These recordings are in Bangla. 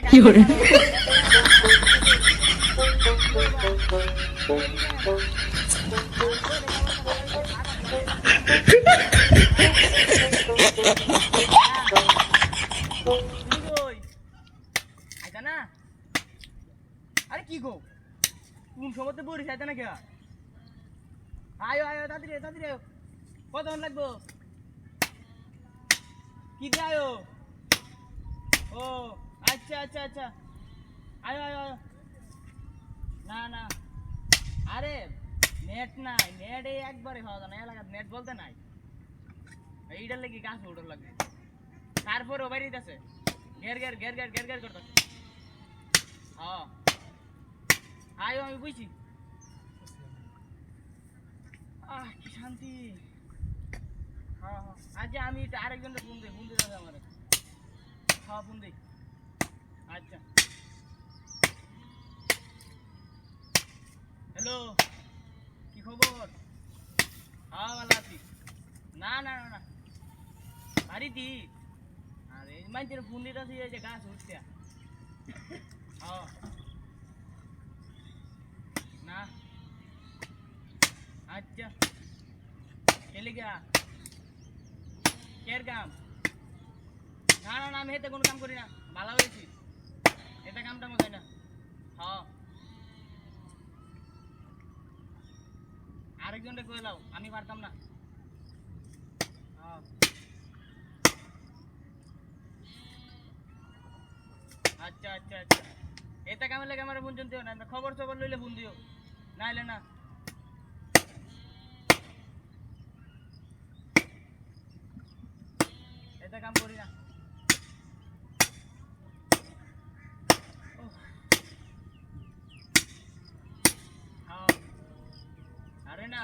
কি hore আরে কি গো কোন সময়তে বরিস আইতা না কে আয়ো আয়ো তাড়াতাড়ি তাড়াতাড়ি আয়ো কতক্ষণ লাগবো কি দিয়ে আয়ো ও আচ্ছা আচ্ছা আচ্ছা আয়ো আয়ো আয়ো না না আরে নেট নাই নেট এই একবারে খাওয়া যায় না এলাকার নেট বলতে নাই এইটার লেগে গাছ উঠোর লাগবে তারপরে ও বাইরে আছে ঘের ঘের ঘের ঘের ঘের ঘের করতেছে হ্যাঁ আয়ো আমি বুঝছি কি শান্তি হ্যাঁ হ্যাঁ আচ্ছা আমি আরেকজনের ফোন দিই দাদা আমার হ্যাঁ ফোন দিই আচ্ছা হ্যালো কি খবর হ্যাঁ ভালো আছি না না না না বাড়িতে আরে মানুষের ফোন দিতে যে গাছ উঠছে হ্যাঁ না আচ্ছা খেলে গা কের কাম না না না আমি এতে কোনো কাম করি না ভালো হয়েছি এটা কামটা মতো না হ্যাঁ আরেকজনকে কয়ে দাও আমি পারতাম না হ্যাঁ আচ্ছা আচ্ছা আচ্ছা এটা কামে লাগে আমার ফোন শুনতেও না খবর খবর লইলে ফোন দিও না এলে না এটা কাম করি না আরে না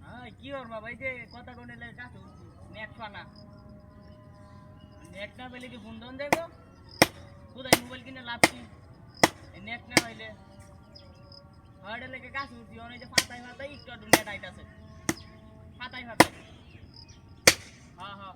হ্যাঁ কি ওর বাবা এই যে কথা কোনে কাছে নেট পানা নেট না পেলে কি ফোন দন দেবো কোথায় মোবাইল কিনে লাভ কি নেট না পাইলে হার্ডে লেগে কাছে উঠছি অনেক যে ফাতাই ফাতাই একটু নেট আইতাছে ফাতাই ফাতাই হ্যাঁ হ্যাঁ